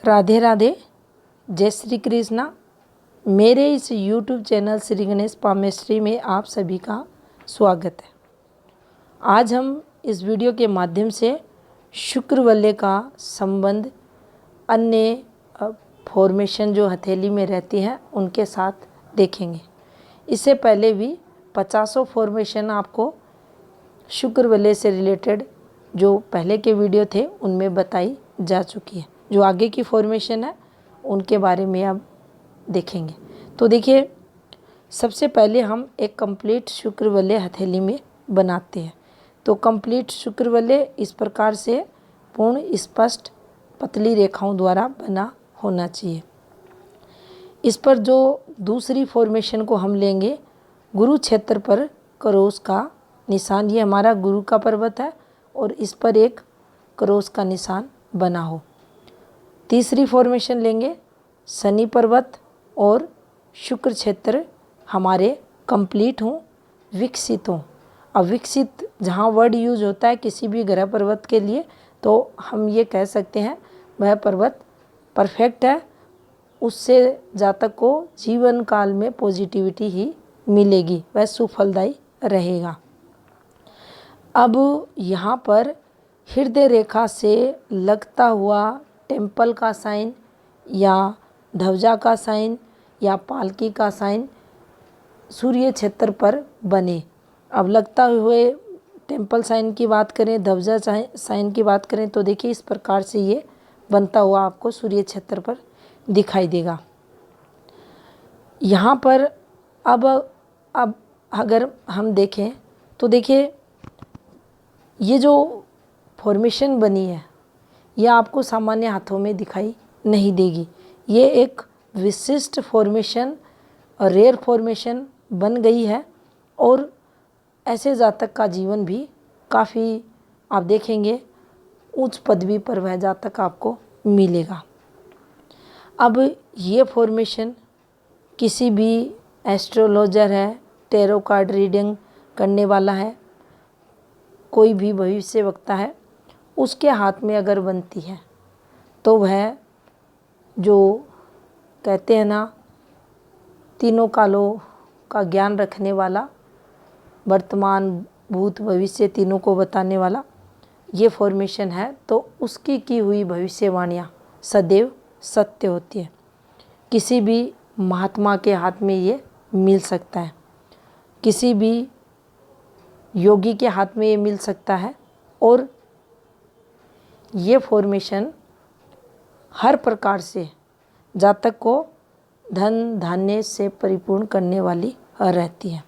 राधे राधे, जय श्री कृष्णा। मेरे इस YouTube channel Shri Ganesh palmistry में आप सभी का स्वागत है। आज हम इस वीडियो के माध्यम से शुक्र वलय का संबंध अन्य फॉर्मेशन जो हथेली में रहती हैं उनके साथ देखेंगे। इससे पहले भी 50 फॉर्मेशन आपको शुक्र वलय से रिलेटेड जो पहले के वीडियो थे उनमें बताई जा चुकी है। जो आगे की फॉर्मेशन है उनके बारे में अब देखेंगे। तो देखिए, सबसे पहले हम एक कंप्लीट शुक्र वलय हथेली में बनाते हैं। तो कंप्लीट शुक्र वलय इस प्रकार से पूर्ण स्पष्ट पतली रेखाओं द्वारा बना होना चाहिए। इस पर जो दूसरी फॉर्मेशन को हम लेंगे, गुरु क्षेत्र पर क्रॉस का निशान। ये हमारा गुरु का पर्वत है और इस पर एक क्रॉस का निशान बना हो। तीसरी फॉर्मेशन लेंगे, शनि पर्वत और शुक्र क्षेत्र हमारे कंप्लीट हों, विकसित हों। अब विकसित जहाँ वर्ड यूज होता है किसी भी ग्रह पर्वत के लिए, तो हम ये कह सकते हैं वह पर्वत परफेक्ट है, उससे जातक को जीवन काल में पॉजिटिविटी ही मिलेगी, वह सुफलदायी रहेगा। अब यहाँ पर हृदय रेखा से लगता हुआ टेम्पल का साइन या ध्वजा का साइन या पालकी का साइन सूर्य क्षेत्र पर बने। अब लगता हुए टेम्पल साइन की बात करें, ध्वजा साइन की बात करें, तो देखिए इस प्रकार से ये बनता हुआ आपको सूर्य क्षेत्र पर दिखाई देगा। यहाँ पर अब अगर हम देखें तो देखिए ये जो फॉर्मेशन बनी है यह आपको सामान्य हाथों में दिखाई नहीं देगी। ये एक विशिष्ट फॉर्मेशन और रेयर फॉर्मेशन बन गई है और ऐसे जातक का जीवन भी काफ़ी आप देखेंगे उच्च पदवी पर वह जातक आपको मिलेगा। अब ये फॉर्मेशन किसी भी एस्ट्रोलॉजर है, टैरो कार्ड रीडिंग करने वाला है, कोई भी भविष्यवक्ता है, उसके हाथ में अगर बनती है तो वह जो कहते हैं ना तीनों कालों का ज्ञान रखने वाला, वर्तमान भूत भविष्य तीनों को बताने वाला ये फॉर्मेशन है, तो उसकी की हुई भविष्यवाणियाँ सदैव सत्य होती है। किसी भी महात्मा के हाथ में ये मिल सकता है, किसी भी योगी के हाथ में ये मिल सकता है और ये फॉर्मेशन हर प्रकार से जातक को धन धान्य से परिपूर्ण करने वाली रहती है।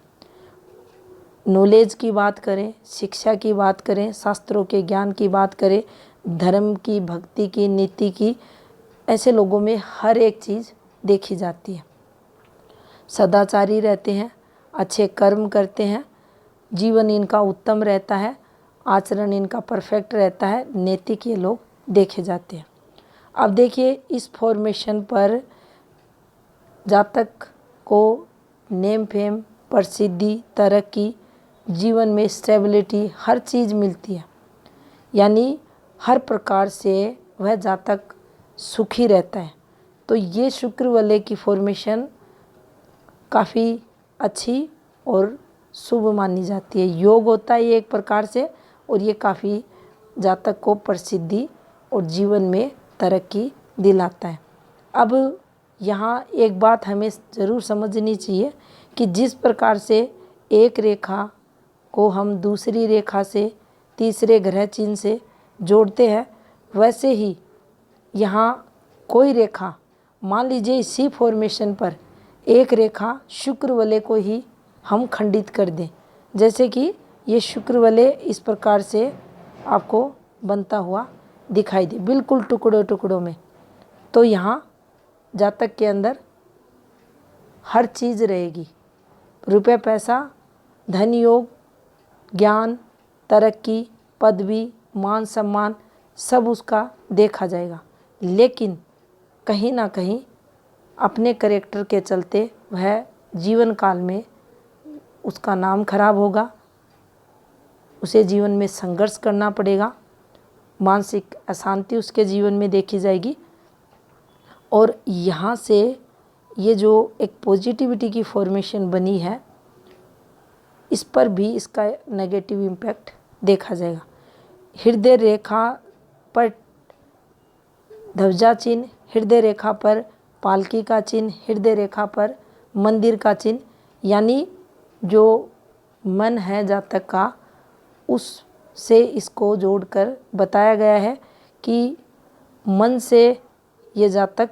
नॉलेज की बात करें, शिक्षा की बात करें, शास्त्रों के ज्ञान की बात करें, धर्म की, भक्ति की, नीति की, ऐसे लोगों में हर एक चीज़ देखी जाती है। सदाचारी रहते हैं, अच्छे कर्म करते हैं, जीवन इनका उत्तम रहता है, आचरण इनका परफेक्ट रहता है, नैतिक ये लोग देखे जाते हैं। अब देखिए इस फॉर्मेशन पर जातक को नेम फेम, प्रसिद्धि, तरक्की, जीवन में स्टेबिलिटी हर चीज़ मिलती है, यानी हर प्रकार से वह जातक सुखी रहता है। तो ये शुक्र वलय की फॉर्मेशन काफ़ी अच्छी और शुभ मानी जाती है। योग होता है ये एक प्रकार से, और ये काफ़ी जातक को प्रसिद्धि और जीवन में तरक्की दिलाता है। अब यहाँ एक बात हमें ज़रूर समझनी चाहिए कि जिस प्रकार से एक रेखा को हम दूसरी रेखा से, तीसरे ग्रह चिन्ह से जोड़ते हैं, वैसे ही यहाँ कोई रेखा, मान लीजिए इसी फॉर्मेशन पर एक रेखा शुक्र वलय को ही हम खंडित कर दें, जैसे कि ये शुक्र वलय इस प्रकार से आपको बनता हुआ दिखाई दे, बिल्कुल टुकड़ों टुकड़ों में, तो यहाँ जातक के अंदर हर चीज़ रहेगी। रुपये पैसा, धन योग, ज्ञान, तरक्की, पदवी, मान सम्मान सब उसका देखा जाएगा। लेकिन कहीं ना कहीं अपने कैरेक्टर के चलते वह जीवन काल में उसका नाम खराब होगा, उसे जीवन में संघर्ष करना पड़ेगा, मानसिक अशांति उसके जीवन में देखी जाएगी और यहाँ से ये जो एक पॉजिटिविटी की फॉर्मेशन बनी है, इस पर भी इसका नेगेटिव इम्पैक्ट देखा जाएगा। हृदय रेखा पर ध्वजा चिन्ह, हृदय रेखा पर पालकी का चिन्ह, हृदय रेखा पर मंदिर का चिन्ह, यानी जो मन है जातक का, उससे इसको जोड़कर बताया गया है कि मन से ये जातक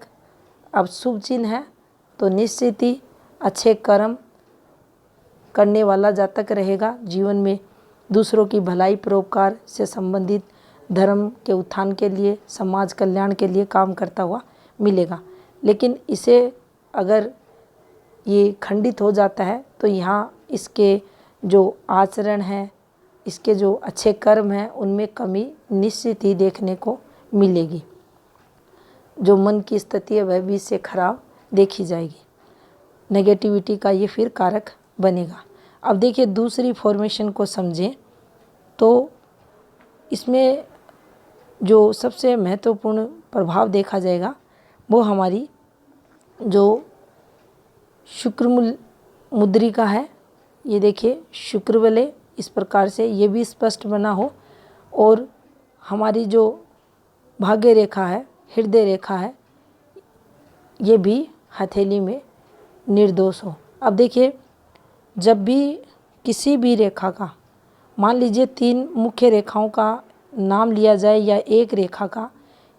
अब शुभ चिन्ह है, तो निश्चित ही अच्छे कर्म करने वाला जातक रहेगा। जीवन में दूसरों की भलाई परोपकार से संबंधित, धर्म के उत्थान के लिए, समाज कल्याण के लिए काम करता हुआ मिलेगा। लेकिन इसे अगर ये खंडित हो जाता है तो यहाँ इसके जो आचरण है, इसके जो अच्छे कर्म हैं, उनमें कमी निश्चित ही देखने को मिलेगी। जो मन की स्थिति है वह भी इससे खराब देखी जाएगी। नेगेटिविटी का ये फिर कारक बनेगा। अब देखिए दूसरी फॉर्मेशन को समझें तो इसमें जो सबसे महत्वपूर्ण प्रभाव देखा जाएगा वो हमारी जो शुक्र मुद्रिका है। ये देखिए शुक्र वलय इस प्रकार से ये भी स्पष्ट बना हो, और हमारी जो भाग्य रेखा है, हृदय रेखा है, ये भी हथेली में निर्दोष हो। अब देखिए जब भी किसी भी रेखा का, मान लीजिए 3 मुख्य रेखाओं का नाम लिया जाए या एक रेखा का,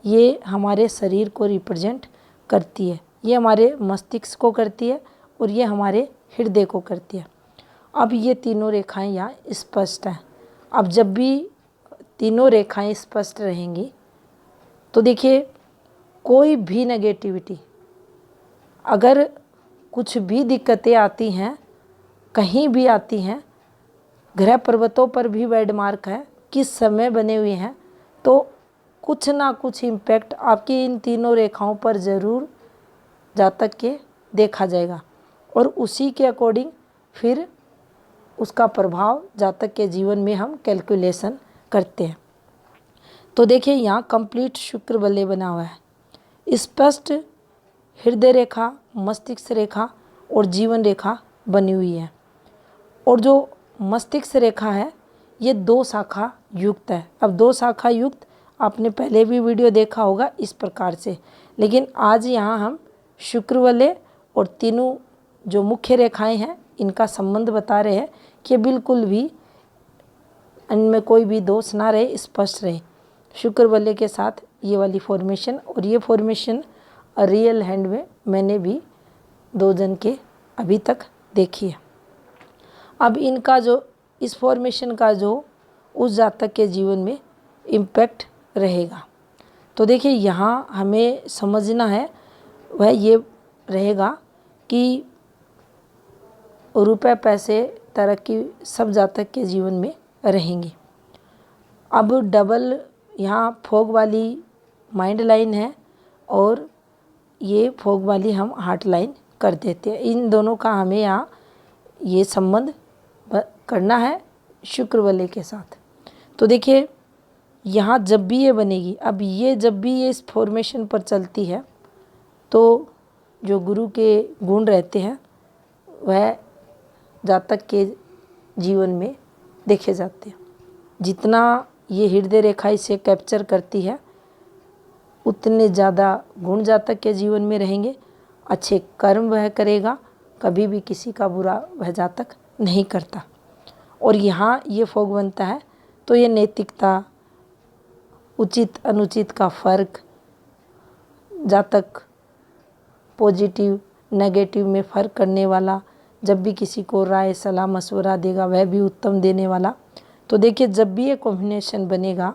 ये हमारे शरीर को रिप्रेजेंट करती है, ये हमारे मस्तिष्क को करती है और ये हमारे हृदय को करती है। अब ये तीनों रेखाएं यहाँ स्पष्ट हैं। अब जब भी तीनों रेखाएं स्पष्ट रहेंगी तो देखिए कोई भी नेगेटिविटी, अगर कुछ भी दिक्कतें आती हैं, कहीं भी आती हैं, ग्रह पर्वतों पर भी बैड मार्क है, किस समय बने हुए हैं, तो कुछ ना कुछ इम्पैक्ट आपकी इन तीनों रेखाओं पर ज़रूर जातक के देखा जाएगा, और उसी के अकॉर्डिंग फिर उसका प्रभाव जातक के जीवन में हम कैलकुलेशन करते हैं। तो देखिए यहाँ कंप्लीट शुक्र वलय बना हुआ है, स्पष्ट हृदय रेखा, मस्तिष्क रेखा और जीवन रेखा बनी हुई है। और जो मस्तिष्क रेखा है ये 2 शाखा युक्त है। अब 2 शाखा युक्त आपने पहले भी वीडियो देखा होगा इस प्रकार से, लेकिन आज यहाँ हम शुक्र वलय और तीनों जो मुख्य रेखाएं हैं इनका संबंध बता रहे हैं कि बिल्कुल भी इनमें कोई भी दोष ना रहे, स्पष्ट रहे। शुक्र वलय के साथ ये वाली फॉर्मेशन, और ये फॉर्मेशन रियल हैंड में मैंने भी 2 जन के अभी तक देखी है। अब इनका जो इस फॉर्मेशन का जो उस जातक के जीवन में इम्पैक्ट रहेगा, तो देखिए यहाँ हमें समझना है वह ये रहेगा कि रुपए पैसे तरक्की सब जातक के जीवन में रहेंगी। अब डबल यहाँ फॉग वाली माइंड लाइन है और ये फॉग वाली हम हार्ट लाइन कर देते हैं। इन दोनों का हमें यहाँ ये संबंध करना है शुक्र वलय के साथ। तो देखिए यहाँ जब भी ये बनेगी, अब ये जब भी ये इस फॉर्मेशन पर चलती है तो जो गुरु के गुण रहते हैं वह जातक के जीवन में देखे जाते हैं। जितना ये हृदय रेखा इसे कैप्चर करती है उतने ज़्यादा गुण जातक के जीवन में रहेंगे। अच्छे कर्म वह करेगा, कभी भी किसी का बुरा वह जातक नहीं करता। और यहाँ ये फॉग बनता है तो ये नैतिकता, उचित अनुचित का फर्क, जातक पॉजिटिव नेगेटिव में फ़र्क करने वाला, जब भी किसी को राय सलाह मशवरा देगा वह भी उत्तम देने वाला। तो देखिए जब भी ये कॉम्बिनेशन बनेगा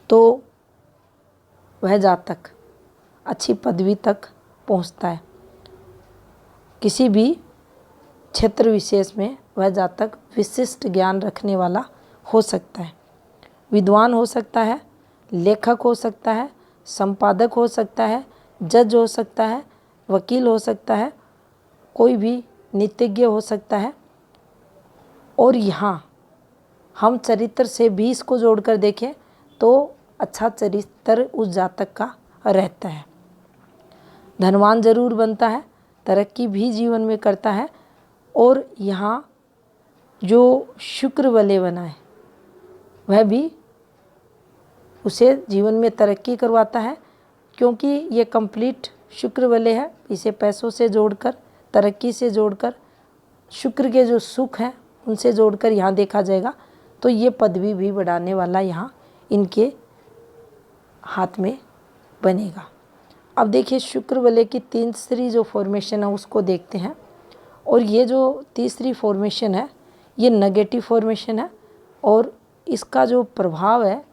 तो वह जातक अच्छी पदवी तक पहुंचता है। किसी भी क्षेत्र विशेष में वह जातक विशिष्ट ज्ञान रखने वाला हो सकता है, विद्वान हो सकता है, लेखक हो सकता है, संपादक हो सकता है, जज हो सकता है, वकील हो सकता है, कोई भी नीतिज्ञ हो सकता है। और यहाँ हम चरित्र से भी इसको जोड़कर देखें तो अच्छा चरित्र उस जातक का रहता है। धनवान ज़रूर बनता है, तरक्की भी जीवन में करता है। और यहाँ जो शुक्र वलय बना है वह भी उसे जीवन में तरक्की करवाता है, क्योंकि ये कंप्लीट शुक्र वलय है। इसे पैसों से जोड़कर, तरक्की से जोड़कर, शुक्र के जो सुख हैं उनसे जोड़कर यहाँ देखा जाएगा तो ये पदवी भी बढ़ाने वाला यहाँ इनके हाथ में बनेगा। अब देखिए शुक्र वलय की तीसरी जो फॉर्मेशन है उसको देखते हैं। और ये जो तीसरी फॉर्मेशन है ये नेगेटिव फॉर्मेशन है और इसका जो प्रभाव है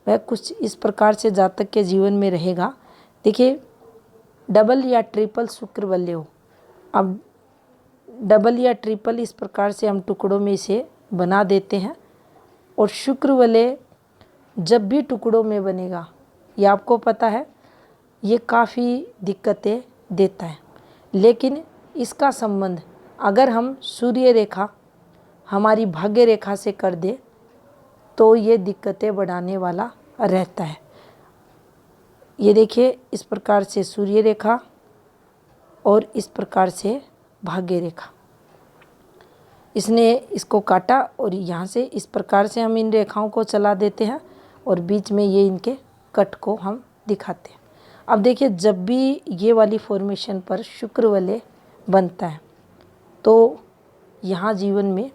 वह कुछ इस प्रकार से जातक के जीवन में रहेगा। देखिए डबल या ट्रिपल शुक्र वलय हो, अब डबल या ट्रिपल इस प्रकार से हम टुकड़ों में इसे बना देते हैं। और शुक्र वलय जब भी टुकड़ों में बनेगा ये आपको पता है ये काफ़ी दिक्कतें देता है, लेकिन इसका संबंध अगर हम सूर्य रेखा हमारी भाग्य रेखा से कर दे तो ये दिक्कतें बढ़ाने वाला रहता है। ये देखिए इस प्रकार से सूर्य रेखा और इस प्रकार से भाग्य रेखा, इसने इसको काटा और यहाँ से इस प्रकार से हम इन रेखाओं को चला देते हैं और बीच में ये इनके कट को हम दिखाते हैं। अब देखिए जब भी ये वाली फॉर्मेशन पर शुक्र वलय बनता है तो यहाँ जीवन में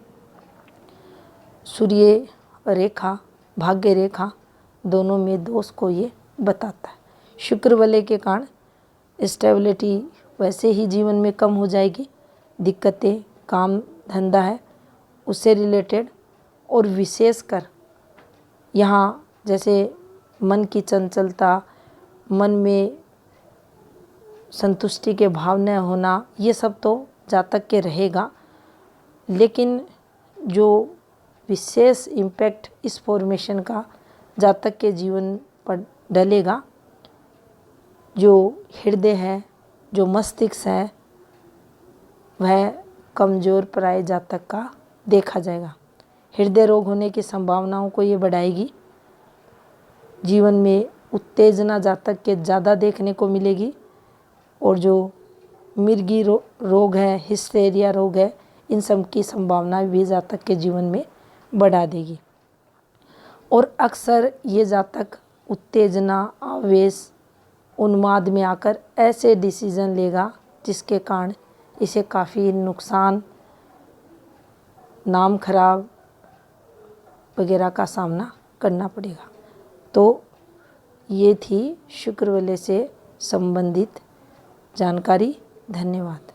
सूर्य रेखा भाग्य रेखा दोनों में दोष को ये बताता है। शुक्र वलय के कारण स्टेबिलिटी वैसे ही जीवन में कम हो जाएगी, दिक्कतें काम धंधा है उससे रिलेटेड, और विशेषकर यहाँ जैसे मन की चंचलता, मन में संतुष्टि के भाव न होना, ये सब तो जातक के रहेगा। लेकिन जो विशेष इम्पैक्ट इस फॉर्मेशन का जातक के जीवन पर डलेगा, जो हृदय है, जो मस्तिष्क है, वह कमज़ोर प्राय जातक का देखा जाएगा। हृदय रोग होने की संभावनाओं को ये बढ़ाएगी। जीवन में उत्तेजना जातक के ज़्यादा देखने को मिलेगी। और जो मिर्गी रोग है, हिस्टेरिया रोग है, इन सब की संभावना भी जातक के जीवन में बढ़ा देगी। और अक्सर ये जातक उत्तेजना, आवेश, उन्माद में आकर ऐसे डिसीजन लेगा जिसके कारण इसे काफ़ी नुकसान, नाम खराब वगैरह का सामना करना पड़ेगा। तो ये थी शुक्र वलय से संबंधित जानकारी। धन्यवाद।